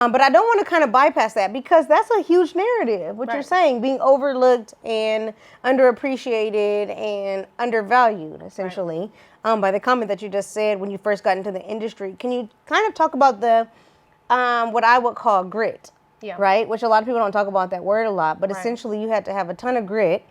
But I don't want to kind of bypass that because that's a huge narrative. What you're saying, being overlooked and underappreciated and undervalued, essentially, by the comment that you just said when you first got into the industry. Can you kind of talk about the what I would call grit, right? Which a lot of people don't talk about that word a lot, but essentially you had to have a ton of grit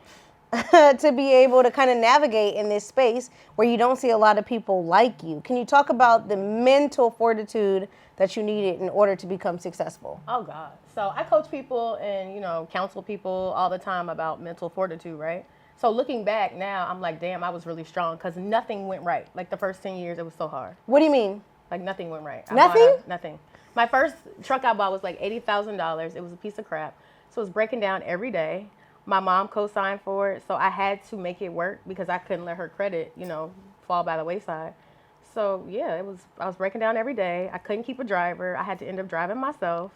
to be able to kind of navigate in this space where you don't see a lot of people like you. Can you talk about the mental fortitude that you needed in order to become successful? Oh God. So I coach people and, counsel people all the time about mental fortitude, right? So looking back now, I'm like, damn, I was really strong because nothing went right. Like the first 10 years, it was so hard. What do you mean? Like nothing went right. Nothing? Nothing. My first truck I bought was like $80,000. It was a piece of crap. So it was breaking down every day. My mom co-signed for it, so I had to make it work because I couldn't let her credit, fall by the wayside. So yeah, I was breaking down every day. I couldn't keep a driver. I had to end up driving myself.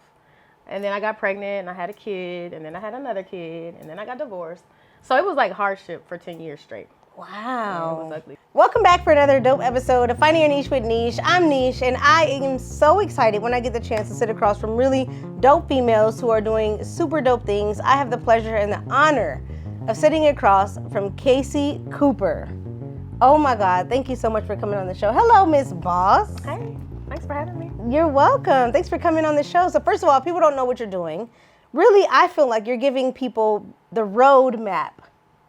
And then I got pregnant and I had a kid, and then I had another kid, and then I got divorced. So it was like hardship for 10 years straight. Wow. Yeah, it was ugly. Welcome back for another dope episode of Finding Your Niche with Neish. I'm Neish, and I am so excited when I get the chance to sit across from really dope females who are doing super dope things. I have the pleasure and the honor of sitting across from Casey Cooper. Oh my God, thank you so much for coming on the show. Hello, Miss Boss. Hey, thanks for having me. You're welcome. Thanks for coming on the show. So first of all, people don't know what you're doing. Really, I feel like you're giving people the roadmap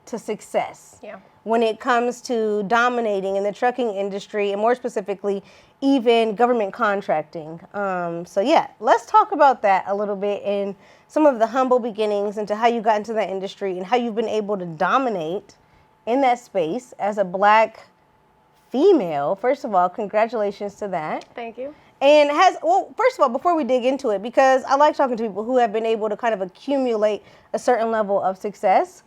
to success. Yeah. When it comes to dominating in the trucking industry, and more specifically, even government contracting. So yeah, let's talk about that a little bit and some of the humble beginnings into how you got into that industry and how you've been able to dominate in that space as a Black female. First of all, congratulations to that. Thank you. And first of all, before we dig into it, because I like talking to people who have been able to kind of accumulate a certain level of success,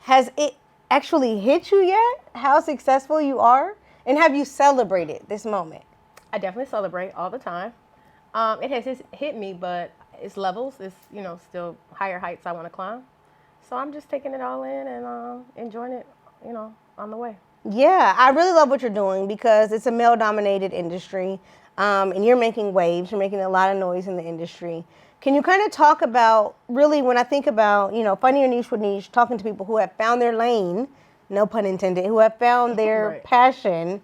has it actually hit you yet? How successful you are? And have you celebrated this moment? I definitely celebrate all the time. It has hit me, but it's levels. It's, still higher heights I want to climb. So I'm just taking it all in and enjoying it, on the way. Yeah, I really love what you're doing because it's a male-dominated industry, and you're making waves. You're making a lot of noise in the industry. Can you kind of talk about, really, when I think about, finding your niche with Neish, talking to people who have found their lane, no pun intended, who have found their passion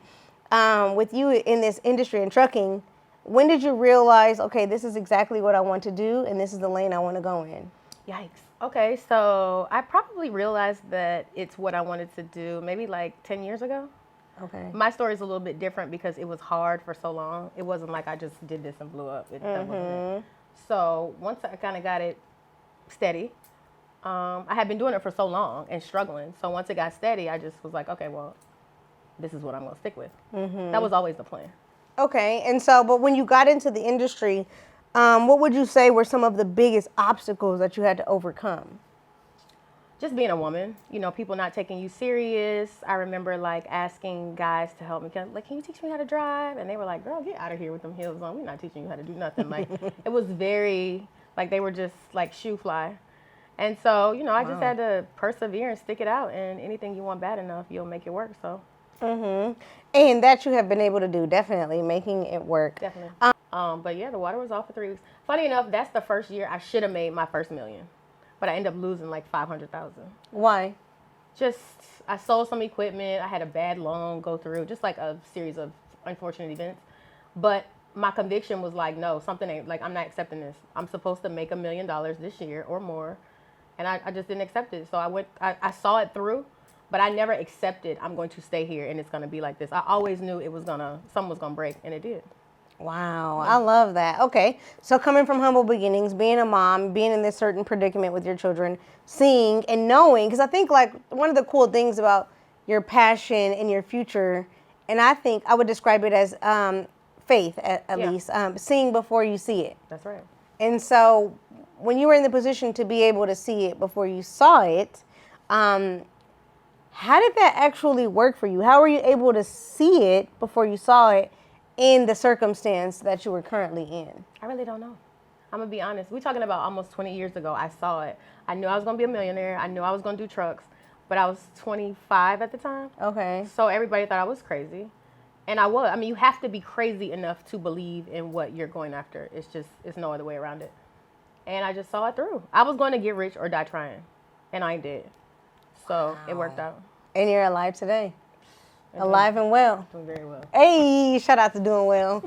with you in this industry in trucking, when did you realize, okay, this is exactly what I want to do and this is the lane I want to go in? Yikes. Okay, so I probably realized that it's what I wanted to do maybe like 10 years ago. Okay. My story is a little bit different because it was hard for so long. It wasn't like I just did this and blew up. That wasn't it. So once I kind of got it steady, I had been doing it for so long and struggling. So once it got steady, I just was like, okay, well, this is what I'm going to stick with. That was always the plan. Okay. And so, but when you got into the industry, what would you say were some of the biggest obstacles that you had to overcome? Just being a woman, people not taking you serious. I remember like asking guys to help me, can you teach me how to drive? And they were like, girl, get out of here with them heels on. We're not teaching you how to do nothing. Like it was very, like they were just like shoe fly. And so, I just had to persevere and stick it out, and anything you want bad enough, you'll make it work. So. And that you have been able to do, definitely, making it work. Definitely. But yeah, the water was off for 3 weeks. Funny enough, that's the first year I should have made my first million. But I ended up losing like $500,000. Why? Just, I sold some equipment. I had a bad loan go through, just like a series of unfortunate events. But my conviction was like, no, something ain't, like, I'm not accepting this. I'm supposed to make $1 million this year or more. And I just didn't accept it. So I saw it through, but I never accepted I'm going to stay here and it's going to be like this. I always knew something was going to break, and it did. Wow, I love that. Okay, so coming from humble beginnings, being a mom, being in this certain predicament with your children, seeing and knowing, because I think like one of the cool things about your passion and your future, and I think I would describe it as faith at least, seeing before you see it. That's right. And so when you were in the position to be able to see it before you saw it, how did that actually work for you? How were you able to see it before you saw it in the circumstance that you were currently in? I really don't know. I'm going to be honest. We're talking about almost 20 years ago. I saw it. I knew I was going to be a millionaire. I knew I was going to do trucks, but I was 25 at the time. Okay. So everybody thought I was crazy. And I was. I mean, you have to be crazy enough to believe in what you're going after. It's no other way around it. And I just saw it through. I was going to get rich or die trying, and I did. So it worked out. And you're alive today. Alive and well. Doing very well. Hey, shout out to doing well.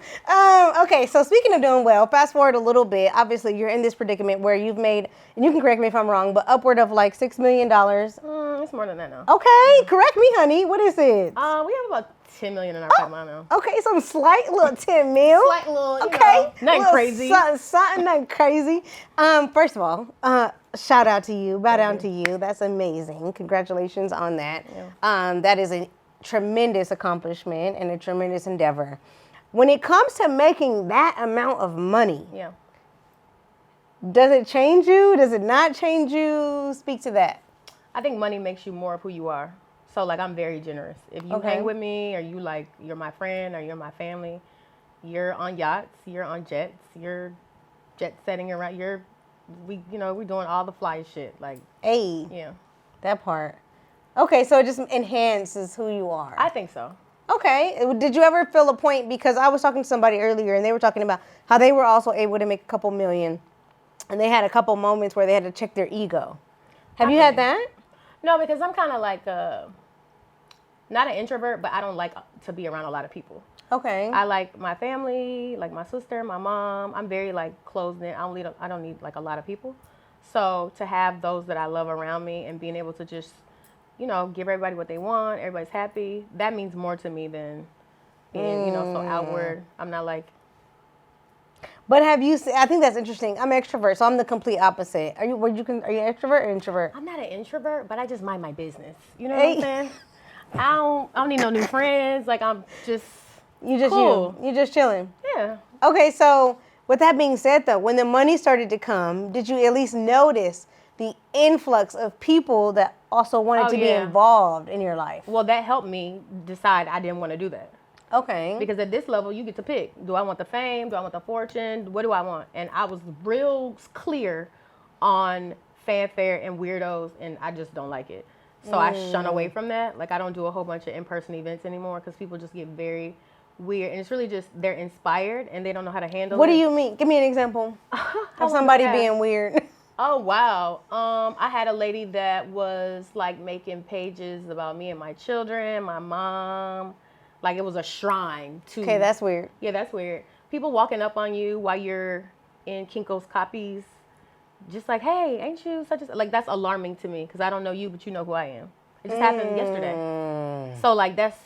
Okay, so speaking of doing well, fast forward a little bit. Obviously, you're in this predicament where you've made, and you can correct me if I'm wrong, but upward of like $6 million. It's more than that now. Okay, correct me, honey. What is it? We have about 10 million in our pipeline now. Okay, some slight little 10 mil. Slight little, you okay, know, nothing little crazy. Something nothing crazy. First of all, shout out to you, bow down to you. That's amazing. Congratulations on that. Yeah. That is a tremendous accomplishment and a tremendous endeavor. When it comes to making that amount of money, yeah, does it change you? Does it not change you? Speak to that. I think money makes you more of who you are. So like I'm very generous. If you hang with me, or you like you're my friend, or you're my family, you're on yachts, you're on jets, you're jet setting around. We're doing all the fly shit. Like, hey, yeah, that part. Okay, so it just enhances who you are. I think so. Okay. Did you ever feel a point, because I was talking to somebody earlier and they were talking about how they were also able to make a couple million and they had a couple moments where they had to check their ego. Have you had that? No, because I'm kind of like not an introvert, but I don't like to be around a lot of people. Okay. I like my family, like my sister, my mom. I'm very like closed in. I don't need like a lot of people. So to have those that I love around me and being able to just, give everybody what they want, everybody's happy, that means more to me than being, so outward. I'm not like. But have you I think that's interesting. I'm an extrovert, so I'm the complete opposite. Are you extrovert or introvert? I'm not an introvert, but I just mind my business. You know what I'm saying? I don't need no new friends. Like I'm just cool. You just chilling. Yeah. Okay, so with that being said though, when the money started to come, did you at least notice the influx of people that also wanted to be involved in your life? Well, that helped me decide I didn't want to do that. Okay. Because at this level, you get to pick. Do I want the fame? Do I want the fortune? What do I want? And I was real clear on fanfare and weirdos, and I just don't like it. So I shun away from that. Like, I don't do a whole bunch of in-person events anymore because people just get very weird. And it's really just they're inspired, and they don't know how to handle it. What do you mean? Give me an example of somebody being weird. Oh, wow. I had a lady that was, like, making pages about me and my children, my mom. Like, it was a shrine to... Okay, that's weird. Yeah, that's weird. People walking up on you while you're in Kinko's copies, just like, hey, ain't you such a... Like, that's alarming to me, because I don't know you, but you know who I am. It just happened yesterday. So, like, that's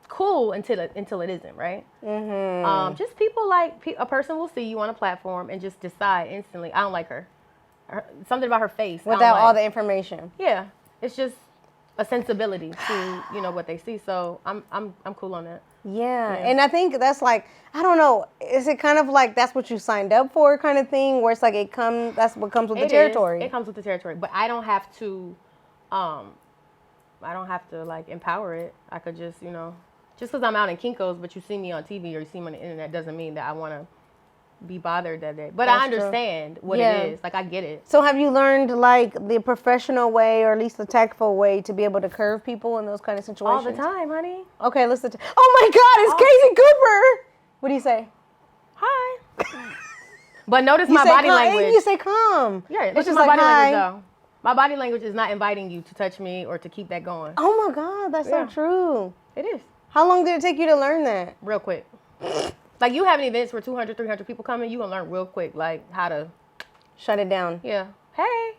cool until it isn't, right? Just people like... A person will see you on a platform and just decide instantly, I don't like her. Something about her face. Without all the information. Yeah. It's just a sensibility to, what they see. So I'm cool on that. Yeah. And I think that's like, I don't know, is it kind of like that's what you signed up for kind of thing, where it's like that's what comes with the territory? It comes with the territory. But I don't have to like empower it. I could just, just because I'm out in Kinko's, but you see me on TV or you see me on the internet doesn't mean that I want to be bothered that day. But I understand what it is. Like, I get it. So have you learned, like, the professional way, or at least the tactful way, to be able to curve people in those kind of situations? All the time, honey. Okay, listen. Oh, my God, it's Casey Cooper. What do you say? Hi. But notice my body language. You say calm. Yeah, it's just my body language, though. My body language is not inviting you to touch me or to keep that going. Oh, my God, that's so true. It is. How long did it take you to learn that? Real quick. Like, you having events where 200, 300 people coming, you gonna learn real quick, like, how to... Shut it down. Yeah. Hey.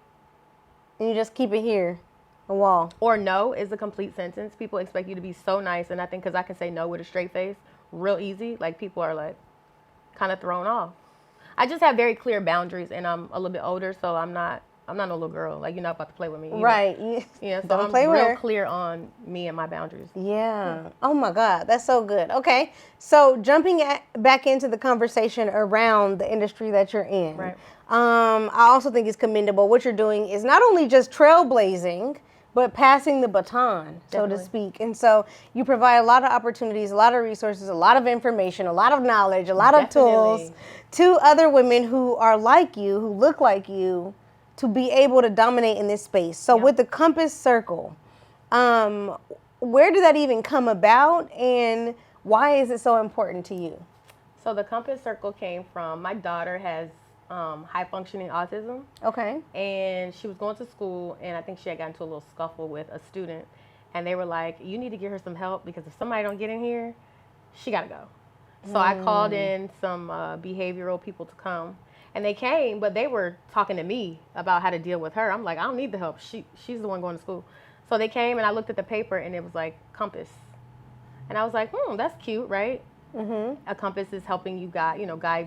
And you just keep it here, a wall. Or no is a complete sentence. People expect you to be so nice, and I think because I can say no with a straight face real easy, like, people are, like, kind of thrown off. I just have very clear boundaries, and I'm a little bit older, so I'm not no little girl. Like, you're not about to play with me. Right. Yeah, so Don't I'm play with real her. clear on me and my boundaries. Yeah. Oh, my God. That's so good. Okay. So jumping back into the conversation around the industry that you're in. Right. I also think it's commendable. What you're doing is not only just trailblazing, but passing the baton, so to speak. And so you provide a lot of opportunities, a lot of resources, a lot of information, a lot of knowledge, a lot of tools to other women who are like you, who look like you, to be able to dominate in this space. So with the Compass Circle, where did that even come about? And Why is it so important to you? So the compass circle came from my daughter has high functioning autism. Okay. And she was going to school, and I think she had gotten into a little scuffle with a student, and they were like, you need to get her some help because if somebody don't get in here, she got to go. So I called in some behavioral people to come, and they came, but they were talking to me about how to deal with her. I'm like, I don't need the help. She's the one going to school. So they came, and I looked at the paper, and it was like compass. And I was like, that's cute, right? Mm-hmm. A compass is helping you guide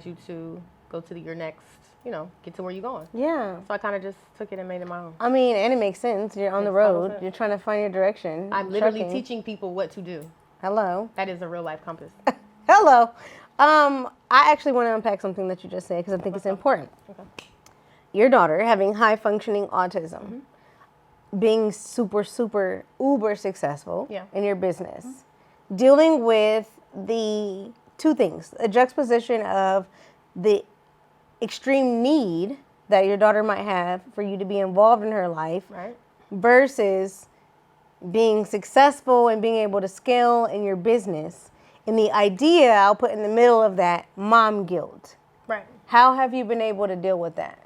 you to go to your next, get to where you're going. Yeah. So I kind of just took it and made it my own. I mean, and it makes sense. You're on the road. You're trying to find your direction. I'm literally teaching people what to do. Hello. That is a real life compass. Hello. I actually want to unpack something that you just said because I think it's important. Okay. Your daughter having high functioning autism, being super, super, uber successful in your business, dealing with the two things, a juxtaposition of the extreme need that your daughter might have for you to be involved in her life versus being successful and being able to scale in your business. And the idea I'll put in the middle of that, mom guilt. Right. How have you been able to deal with that?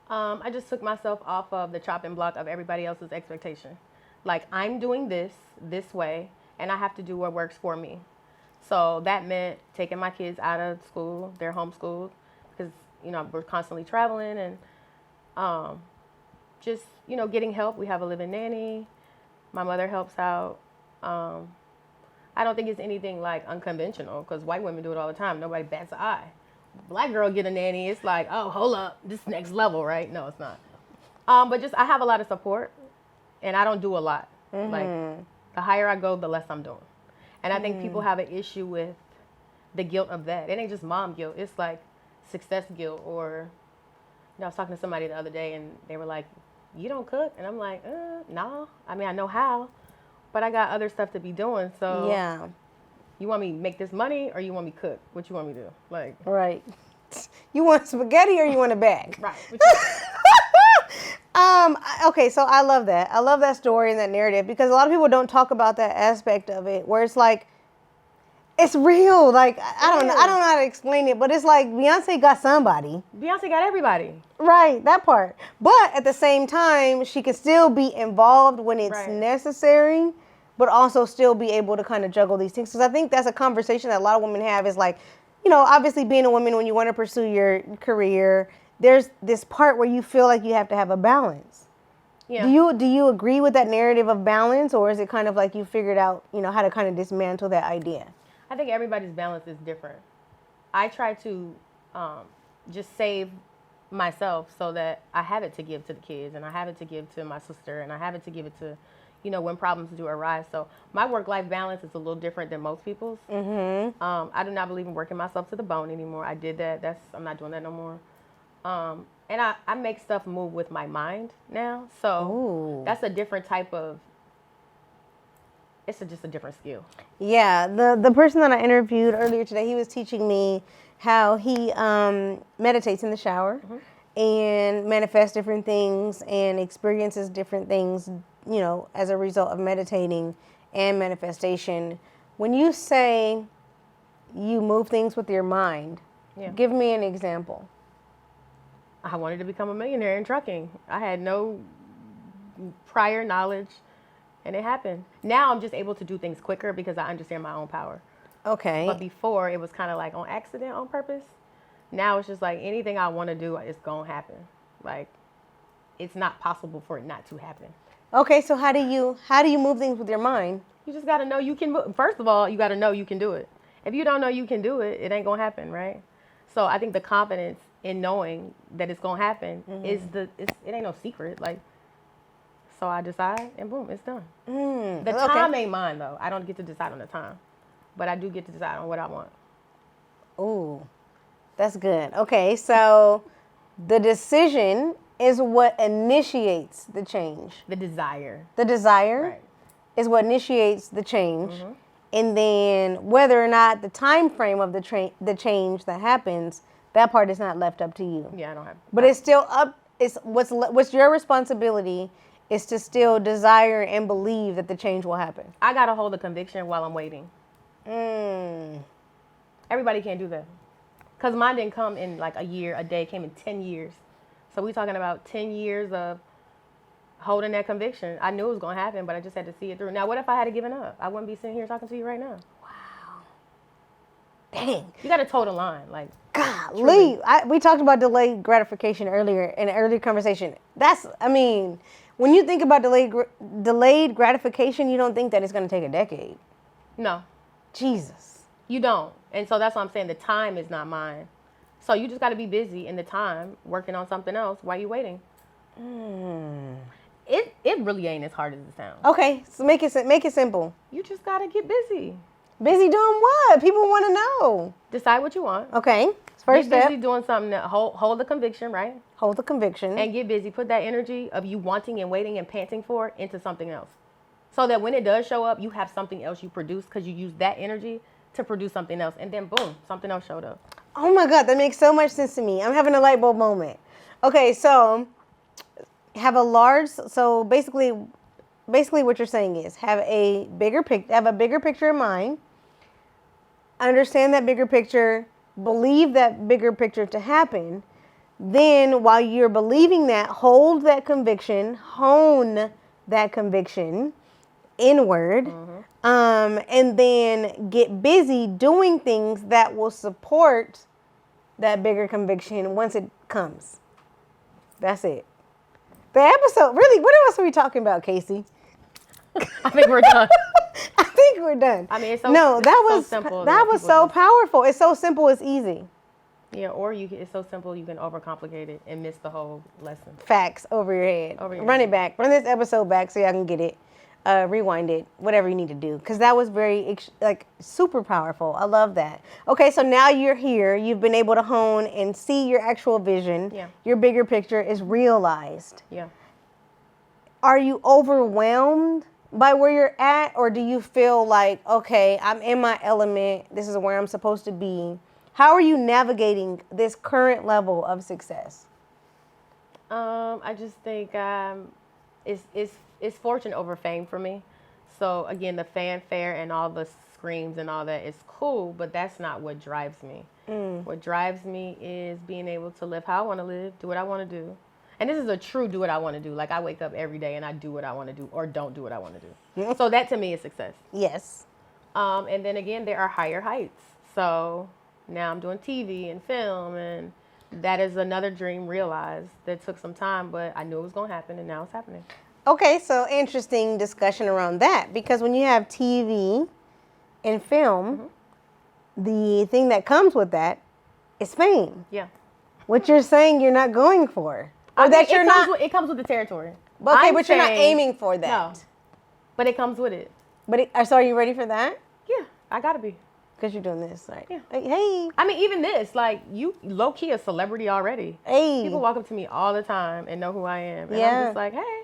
I just took myself off of the chopping block of everybody else's expectation. Like, I'm doing this way, and I have to do what works for me. So that meant taking my kids out of school. They're homeschooled because, we're constantly traveling and just, getting help. We have a live-in nanny. My mother helps out. I don't think it's anything like unconventional because white women do it all the time. Nobody bats an eye. Black girl get a nanny. It's like, oh, hold up, this next level, right? No, it's not. But just I have a lot of support, and I don't do a lot. Like the higher I go, the less I'm doing. And I think people have an issue with the guilt of that. It ain't just mom guilt. It's like success guilt. Or, I was talking to somebody the other day, and they were like, you don't cook? And I'm like, no. I mean, I know how, but I got other stuff to be doing. So yeah, you want me to make this money, or you want me to cook? What you want me to do? Like, right. You want spaghetti or you want a bag? Right. Okay, so I love that. I love that story and that narrative because a lot of people don't talk about that aspect of it where it's like, it's real. Like, I don't know how to explain it, but it's like Beyonce got somebody. Beyonce got everybody. Right, that part. But at the same time, she can still be involved when it's necessary, but also still be able to kind of juggle these things. Because I think that's a conversation that a lot of women have is like, obviously being a woman, when you want to pursue your career, there's this part where you feel like you have to have a balance. Yeah. Do you agree with that narrative of balance, or is it kind of like you figured out, how to kind of dismantle that idea? I think everybody's balance is different. I try to just save myself so that I have it to give to the kids, and I have it to give to my sister, and I have it to give it to, when problems do arise. So my work-life balance is a little different than most people's. Mm-hmm. I do not believe in working myself to the bone anymore. I did that. I'm not doing that no more. And I make stuff move with my mind now. So that's a different type of, just a different skill. Yeah, the person that I interviewed earlier today, he was teaching me how he meditates in the shower and manifests different things and experiences different things, as a result of meditating and manifestation. When you say you move things with your mind, give me an example. I wanted to become a millionaire in trucking. I had no prior knowledge. And it happened. Now I'm just able to do things quicker because I understand my own power. Okay. But before, it was kind of like on accident, on purpose. Now it's just like anything I want to do, it's going to happen. Like, it's not possible for it not to happen. Okay, so how do you move things with your mind? You just got to know you can move. First of all, you got to know you can do it. If you don't know you can do it, it ain't going to happen, right? So I think the confidence in knowing that it's going to happen it ain't no secret. Like, so I decide, and boom, it's done. The time ain't mine, though. I don't get to decide on the time. But I do get to decide on what I want. Ooh, that's good. Okay, so the decision is what initiates the change. The desire. The desire is what initiates the change. Mm-hmm. And then whether or not the time frame of the change that happens, that part is not left up to you. Yeah, I don't have. But it's still up. It's what's your responsibility is to still desire and believe that the change will happen. I got to hold the conviction while I'm waiting. Everybody can't do that. Because mine didn't come in like a year, a day. It came in 10 years. So we talking about 10 years of holding that conviction. I knew it was going to happen, but I just had to see it through. Now, what if I had given up? I wouldn't be sitting here talking to you right now. Wow. Dang. You got to toe the line. Like, golly. We talked about delayed gratification earlier in an earlier conversation. When you think about delayed gratification, you don't think that it's going to take a decade. No. Jesus. You don't. And so that's why I'm saying the time is not mine. So you just got to be busy in the time working on something else while you're waiting. It really ain't as hard as it sounds. Okay, so make it simple. You just got to get busy. Busy doing what? People want to know. Decide what you want. Okay. First get step. busy doing something that hold the conviction, right? Hold the conviction. And get busy. Put that energy of you wanting and waiting and panting for into something else. So that when it does show up, you have something else you produce because you use that energy to produce something else. And then boom, something else showed up. Oh my God, that makes so much sense to me. I'm having a light bulb moment. Okay, so basically what you're saying is have a bigger picture in mind. Understand that bigger picture, believe that bigger picture to happen. Then while you're believing that, hold that conviction, hone that conviction inward, and then get busy doing things that will support that bigger conviction once it comes. That's it. The episode, really, what else are we talking about, Casey? I think we're done. I think we're done. I mean, that was so simple. That was so powerful. It's so simple, it's easy. Yeah, or it's so simple you can overcomplicate it and miss the whole lesson. Facts over your head. Run it back. Run this episode back so y'all can get it. Rewind it. Whatever you need to do, because that was very super powerful. I love that. Okay, so now you're here. You've been able to hone and see your actual vision. Yeah. Your bigger picture is realized. Yeah. Are you overwhelmed by where you're at, or do you feel like, okay, I'm in my element, this is where I'm supposed to be? How are you navigating this current level of success? I just think it's fortune over fame for me. So again, the fanfare and all the screams and all that is cool, but that's not what drives me. What drives me is being able to live how I want to live, do what I want to do. And this is a true do what I want to do. Like I wake up every day and I do what I want to do or don't do what I want to do. So that to me is success. Yes. And then again, there are higher heights. So now I'm doing TV and film, and that is another dream realized that took some time, but I knew it was going to happen, and now it's happening. Okay, so interesting discussion around that, because when you have TV and film, the thing that comes with that is fame. Yeah. What you're saying you're not going for. Or that you're not. It comes with the territory. Okay, but you're not aiming for that. No, but it comes with it. So are you ready for that? Yeah, I gotta be. Because you're doing this, right? Yeah. Hey. I mean, even this, like, you low-key a celebrity already. Hey. People walk up to me all the time and know who I am. And I'm just like, hey,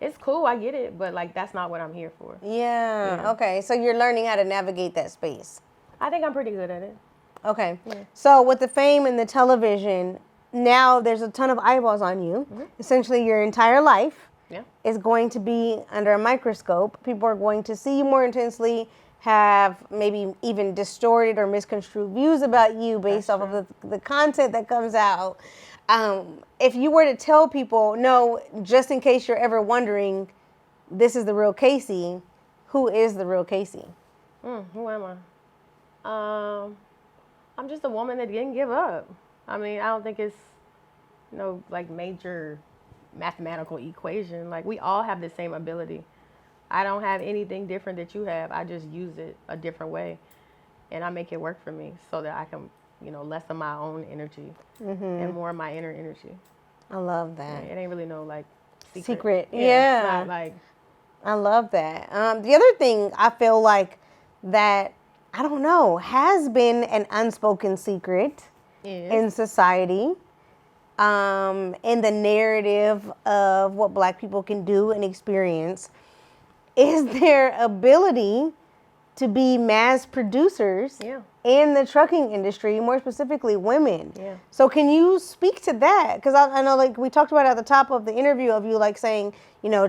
it's cool, I get it, but, like, that's not what I'm here for. Yeah. Okay, so you're learning how to navigate that space. I think I'm pretty good at it. Okay. Yeah. So with the fame and the television, now there's a ton of eyeballs on you. Essentially, your entire life is going to be under a microscope. People are going to see you more intensely, have maybe even distorted or misconstrued views about you based off of the content that comes out. If you were to tell people, no, just in case you're ever wondering, this is the real Casey, who is the real Casey? Who am I? I'm just a woman that didn't give up. I mean, I don't think it's like major mathematical equation. Like, we all have the same ability. I don't have anything different that you have. I just use it a different way, and I make it work for me so that I can, less of my own energy and more of my inner energy. I love that. It ain't really no like secret. Yeah. It's not like. I love that. The other thing I feel like that, I don't know, has been an unspoken secret in society, in the narrative of what Black people can do and experience, is their ability to be mass producers in the trucking industry, more specifically women. Yeah. So can you speak to that? Because I know, like we talked about at the top of the interview, of you like saying,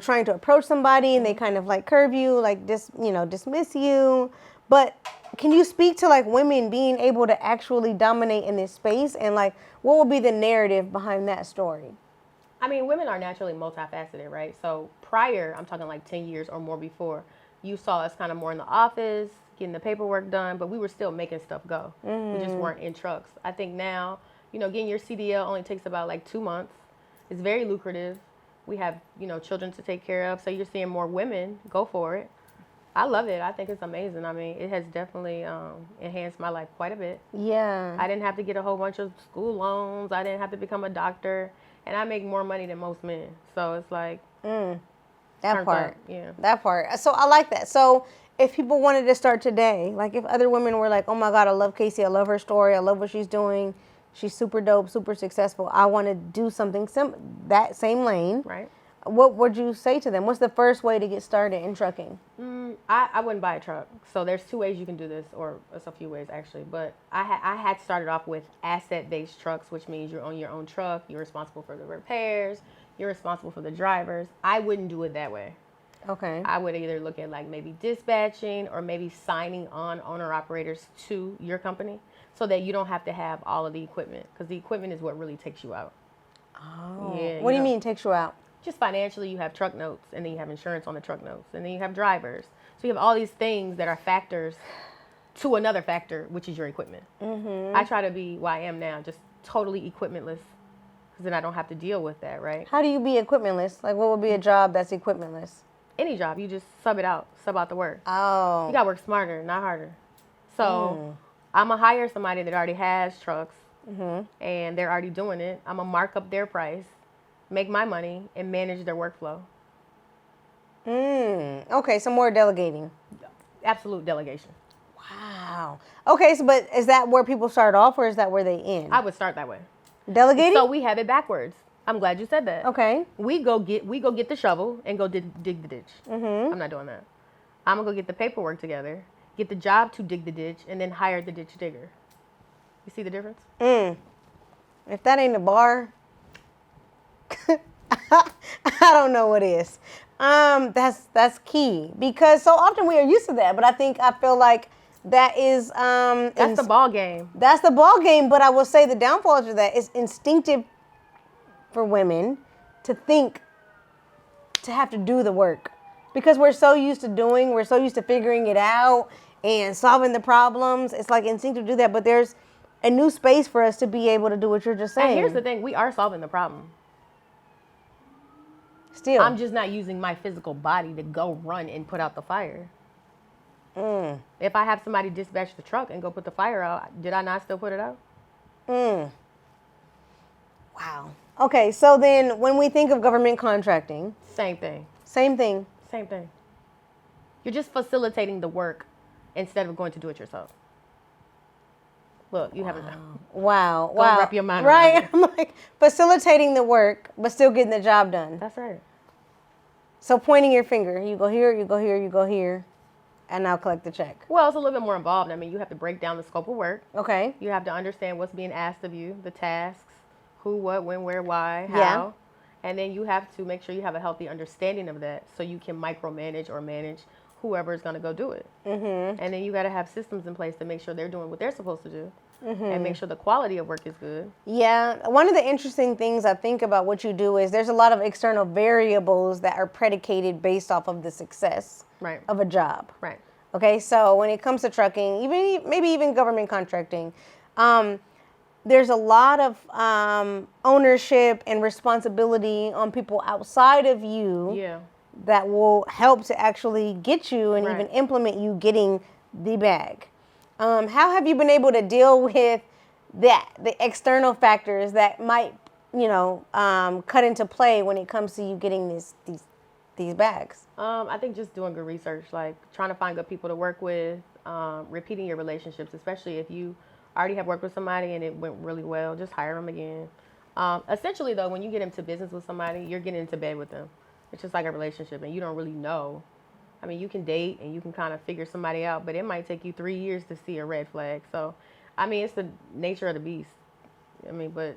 trying to approach somebody and they kind of like curve you, like dismiss you. But can you speak to like women being able to actually dominate in this space, and like what would be the narrative behind that story? I mean, women are naturally multifaceted, right? So prior, I'm talking like 10 years or more before, you saw us kind of more in the office, getting the paperwork done, but we were still making stuff go. We just weren't in trucks. I think now, getting your CDL only takes about like 2 months. It's very lucrative. We have, children to take care of. So you're seeing more women go for it. I love it. I think it's amazing. I mean, it has definitely enhanced my life quite a bit. Yeah. I didn't have to get a whole bunch of school loans. I didn't have to become a doctor. And I make more money than most men. So it's like, That part. up, yeah. That part. So I like that. So if people wanted to start today, like if other women were like, oh my God, I love Casey. I love her story. I love what she's doing. She's super dope, super successful. I want to do something that same lane. Right. What would you say to them? What's the first way to get started in trucking? I wouldn't buy a truck. So there's 2 ways you can do this, or it's a few ways actually. But I had started off with asset-based trucks, which means you're on your own truck. You're responsible for the repairs. You're responsible for the drivers. I wouldn't do it that way. Okay. I would either look at like maybe dispatching or maybe signing on owner-operators to your company so that you don't have to have all of the equipment, because the equipment is what really takes you out. Oh. Yeah, What do you mean takes you out? Just financially, you have truck notes, and then you have insurance on the truck notes, and then you have drivers. So you have all these things that are factors to another factor, which is your equipment. I try to be, I am now, just totally equipmentless, because then I don't have to deal with that, right? How do you be equipmentless? Like what would be a job that's equipmentless? Any job, you just sub out the work. Oh. You gotta work smarter, not harder. So I'm gonna hire somebody that already has trucks, and they're already doing it. I'm gonna mark up their price, make my money, and manage their workflow. Okay, some more delegating. Absolute delegation. Wow. Okay, so but is that where people start off, or is that where they end? I would start that way. Delegating? So we have it backwards. I'm glad you said that. Okay. We go get the shovel and go dig the ditch. I'm not doing that. I'm gonna go get the paperwork together, get the job to dig the ditch, and then hire the ditch digger. You see the difference? If that ain't a bar, I don't know what is. That's key, because so often we are used to that, but I feel like that is That's the ball game. That's the ball game, but I will say the downfall to that is instinctive for women to think to have to do the work, because we're so used to figuring it out and solving the problems. It's like instinctive to do that, but there's a new space for us to be able to do what you're just saying. And here's the thing, we are solving the problem. Still. I'm just not using my physical body to go run and put out the fire. If I have somebody dispatch the truck and go put the fire out, did I not still put it out? Wow. Okay, so then when we think of government contracting, Same thing. same thing. Same thing. You're just facilitating the work instead of going to do it yourself. Look, you haven't done. Wow. Go Wow. wrap your mind right. around it. I'm like facilitating the work, but still getting the job done. That's right. So pointing your finger, you go here, you go here, you go here, and now collect the check. Well, it's a little bit more involved. I mean, you have to break down the scope of work. Okay. You have to understand what's being asked of you, the tasks, who, what, when, where, why, how. Yeah. And then you have to make sure you have a healthy understanding of that so you can micromanage or manage whoever is going to go do it. And then you got to have systems in place to make sure they're doing what they're supposed to do and make sure the quality of work is good. Yeah. One of the interesting things I think about what you do is there's a lot of external variables that are predicated based off of the success Right. of a job. Right. Okay, so when it comes to trucking, maybe even government contracting, there's a lot of ownership and responsibility on people outside of you Yeah. that will help to actually get you and Right. even implement you getting the bag. How have you been able to deal with the external factors that might, cut into play when it comes to you getting these bags? I think just doing good research, like trying to find good people to work with, repeating your relationships, especially if you already have worked with somebody and it went really well, just hire them again. Essentially, though, when you get into business with somebody, you're getting into bed with them. It's just like a relationship, and you don't really know. I mean, you can date and you can kind of figure somebody out, but it might take you 3 years to see a red flag. So, I mean, it's the nature of the beast. I mean, but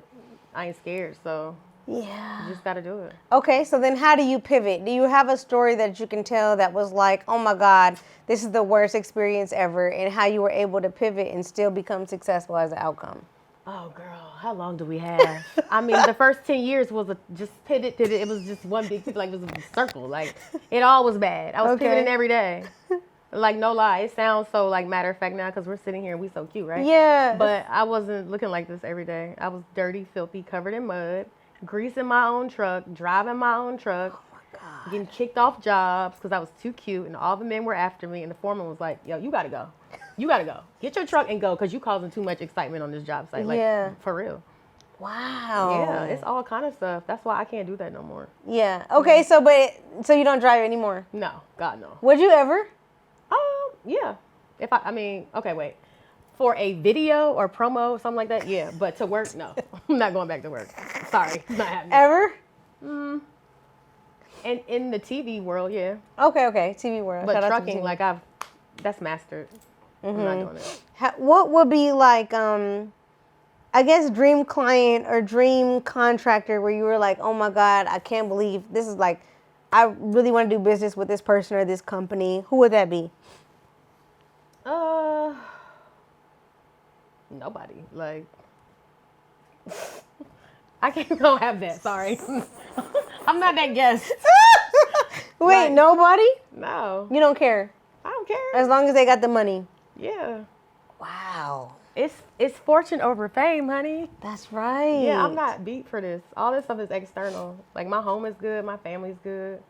I ain't scared, so Yeah. You just got to do it. Okay, so then how do you pivot? Do you have a story that you can tell that was like, oh my God, this is the worst experience ever, and how you were able to pivot and still become successful as an outcome? Oh, girl, how long do we have? I mean, the first 10 years was just pivot. It was just one big pivot, like it was a circle. Like, it all was bad. I was Okay. pivoting every day. Like, no lie. It sounds so, like, matter of fact now because we're sitting here and we so cute, right? Yeah. But I wasn't looking like this every day. I was dirty, filthy, covered in mud, greasing my own truck, driving my own truck, getting kicked off jobs because I was too cute, and all the men were after me, and the foreman was like, yo, you got to go. You got to go. Get your truck and go because you causing too much excitement on this job site. Like, Yeah. for real. Wow. Yeah, it's all kind of stuff. That's why I can't do that no more. Yeah. Okay, so you don't drive anymore? No, God, no. Would you ever? Yeah. I mean, okay, wait. For a video or promo, something like that, yeah. But to work, no. I'm not going back to work. Sorry, not happening. Ever? And in the TV world, yeah. Okay. TV world. But Shout out to trucking, TV. like that's mastered. I'm not doing it. What would be like, I guess, dream client or dream contractor where you were like, oh my God, I can't believe this is like, I really want to do business with this person or this company. Who would that be? Nobody. Like, I don't have that. Sorry, I'm not that guest. Wait, Like, nobody? No, You don't care I don't care. as long as they got the money. Yeah, Wow, it's fortune over fame, honey. that's right. Yeah, I'm not beat for this. All this stuff is external. Like, my home is good, my family's good.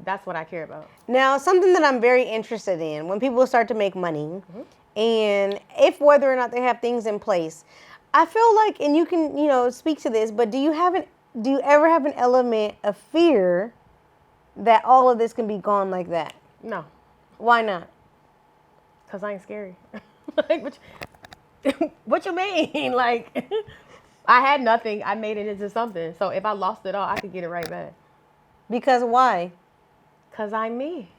That's what I care about. Now, something that I'm very interested in when people start to make money, and if whether or not they have things in place, I feel like, and you can speak to this, but do you ever have an element of fear that all of this can be gone like that? No, Why not? because I ain't scary. Like, what you mean? Like, I had nothing. I made it into something. So if I lost it all, I could get it right back. Because why? Because I'm me.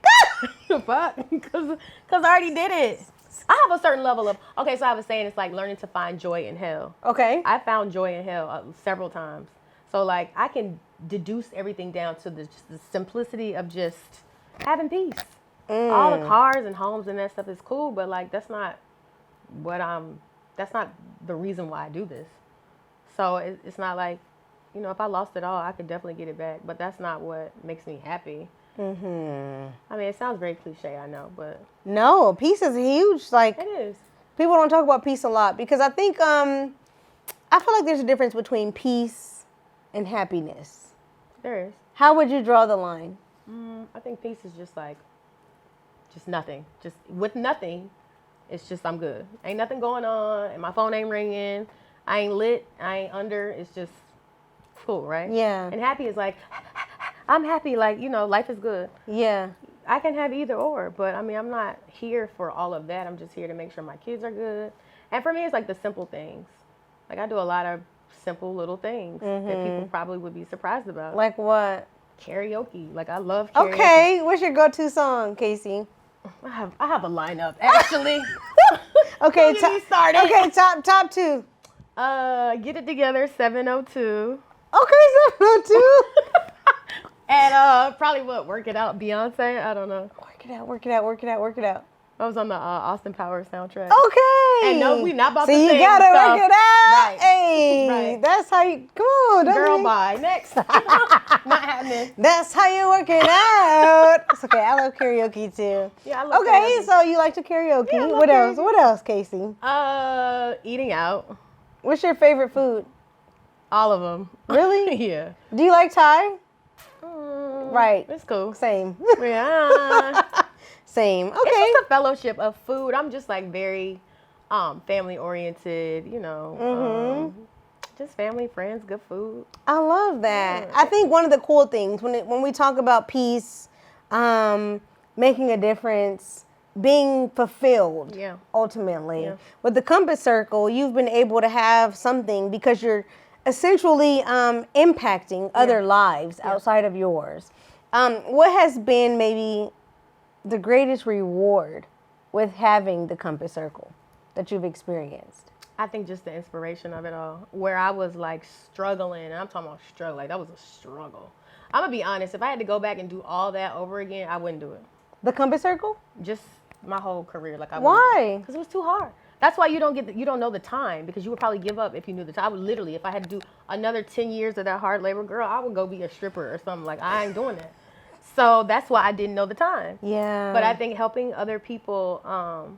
Fuck. Because I already did it. I have a certain level of, okay, so I was saying it's like learning to find joy in hell. Okay. I found joy in hell several times. So, like, I can deduce everything down to just the simplicity of just having peace. All the cars and homes and that stuff is cool, but, like, that's not the reason why I do this. So it's not like, if I lost it all, I could definitely get it back, but that's not what makes me happy. I mean, it sounds very cliche, I know, but No, peace is huge. Like, it is. people don't talk about peace a lot because I think I feel like there's a difference between peace and happiness. There is. How would you draw the line? I think peace is just nothing. Just with nothing, it's just I'm good. Ain't nothing going on, and my phone ain't ringing. I ain't lit. I ain't under. It's just cool, right? Yeah. And happy is like, I'm happy. Like, life is good. Yeah. I can have either or, but I mean, I'm not here for all of that. I'm just here to make sure my kids are good. And for me, it's like the simple things. Like, I do a lot of simple little things that people probably would be surprised about. Like what? Karaoke. Like, I love karaoke. Okay. What's your go-to song, Casey? I have a lineup, actually. Okay. Don't get me started. Okay. Top two. Get It Together, 702. Okay. 702. And probably Work It Out, Beyonce. I don't know. Work it out. I was on the Austin Powers soundtrack. Okay. And no, we not about so to you sing gotta stuff. work it out. Right. Hey, Right. That's how you. Come on, Girl, Dudley. bye. Next. Not happening. That's how you work it out. It's okay. I love karaoke too. Yeah, I love Okay, karaoke. so you like to karaoke. Yeah, I love What else? karaoke. What else, Casey? Eating out. What's your favorite food? All of them. Really? Yeah. Do you like Thai? Right. It's cool. Same. Yeah. Same. Okay. It's just a fellowship of food. I'm just like very family oriented, just family, friends, good food. I love that. Yeah. I think one of the cool things when we talk about peace, making a difference, being fulfilled, Yeah. ultimately. Yeah. With the Compass Circle, you've been able to have something because you're essentially impacting other lives outside of yours. What has been maybe the greatest reward with having the Compass Circle that you've experienced? I think just the inspiration of it all, where I was like struggling, and I'm talking about struggle, like that was a struggle. I'm gonna be honest, if I had to go back and do all that over again, I wouldn't do it. The Compass Circle? Just my whole career, like I Why? Because it was too hard. That's why you don't know the time, because you would probably give up if you knew the time. I would literally, if I had to do another 10 years of that hard labor, girl, I would go be a stripper or something. Like I ain't doing that. So that's why I didn't know the time. Yeah. But I think helping other people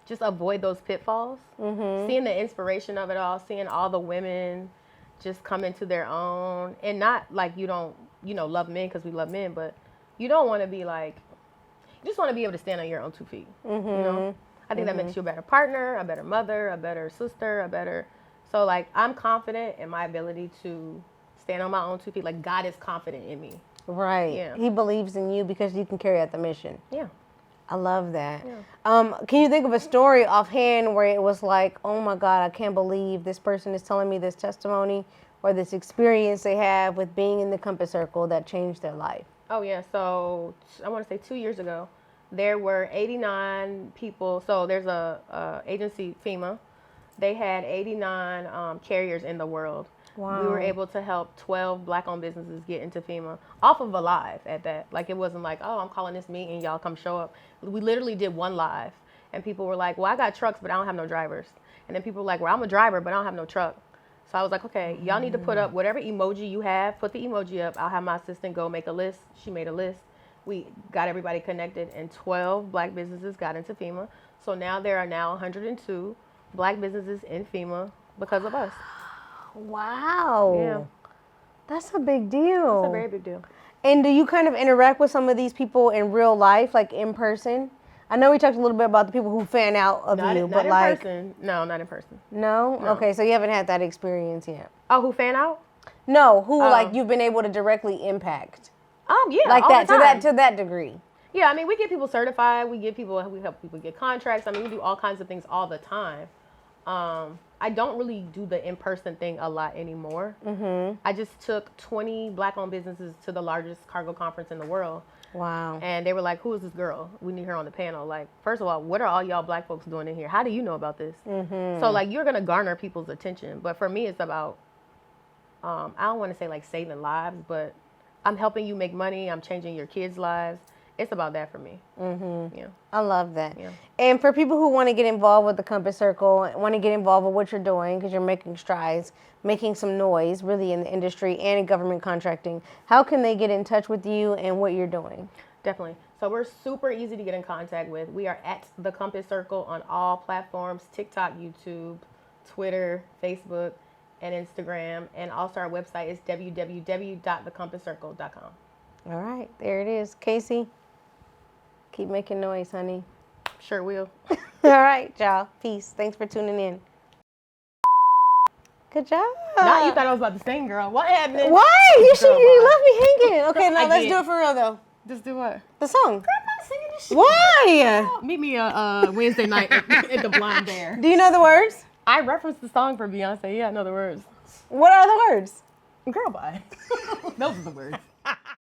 just avoid those pitfalls, seeing the inspiration of it all, seeing all the women just come into their own, and not like you don't, love men because we love men, but you don't want to be like, you just want to be able to stand on your own 2 feet. I think that makes you a better partner, a better mother, a better sister, so like I'm confident in my ability to stand on my own 2 feet. Like God is confident in me. Right. Yeah. He believes in you because you can carry out the mission. Yeah. I love that. Yeah. Can you think of a story offhand where it was like, oh my God, I can't believe this person is telling me this testimony or this experience they have with being in the Compass Circle that changed their life? Oh yeah. So I want to say 2 years ago, there were 89 people. So there's a agency, FEMA. They had 89 carriers in the world. Wow. We were able to help 12 Black-owned businesses get into FEMA off of a live at that. Like, it wasn't like, oh, I'm calling this meeting, y'all come show up. We literally did one live, and people were like, well, I got trucks, but I don't have no drivers. And then people were like, well, I'm a driver, but I don't have no truck. So I was like, okay, y'all need to put up whatever emoji you have. Put the emoji up. I'll have my assistant go make a list. She made a list. We got everybody connected, and 12 Black businesses got into FEMA. So now there are 102 Black businesses in FEMA because of us. Wow. Yeah. That's a big deal. It's a very big deal. And do you kind of interact with some of these people in real life, like in person? I know we talked a little bit about the people who fan out of you, but like... person. No, not in person. No? No. Okay, so you haven't had that experience yet. Oh, who fan out? No, who like you've been able to directly impact. Yeah. Like all that, the to time. that degree. Yeah, I mean, we get people certified. We help people get contracts. I mean, we do all kinds of things all the time. I don't really do the in-person thing a lot anymore. I just took 20 Black-owned businesses to the largest cargo conference in the world. Wow. And they were like, who is this girl? We need her on the panel. Like, first of all, what are all y'all Black folks doing in here? How do you know about this? So, like, you're going to garner people's attention. But for me, it's about, I don't want to say, like, saving lives, but I'm helping you make money. I'm changing your kids' lives. It's about that for me. Yeah. I love that. Yeah. And for people who want to get involved with the Compass Circle, want to get involved with what you're doing, because you're making strides, making some noise really in the industry and in government contracting, how can they get in touch with you and what you're doing? Definitely. So we're super easy to get in contact with. We are at the Compass Circle on all platforms: TikTok, YouTube, Twitter, Facebook, and Instagram. And also our website is www.thecompasscircle.com. All right, there it is. Casey, keep making noise, honey. Sure will. All right, y'all. Peace. Thanks for tuning in. Good job. Now you thought I was about to sing, girl. What happened? Why? You left me hanging. Okay, now I let's did. do it for real, though. Just do what? The song. I'm not singing this shit. Why? Meet me Wednesday night at the Blind Bear. Do you know the words? I referenced the song for Beyonce. Yeah, I know the words. What are the words? Girl, bye. Those are the words.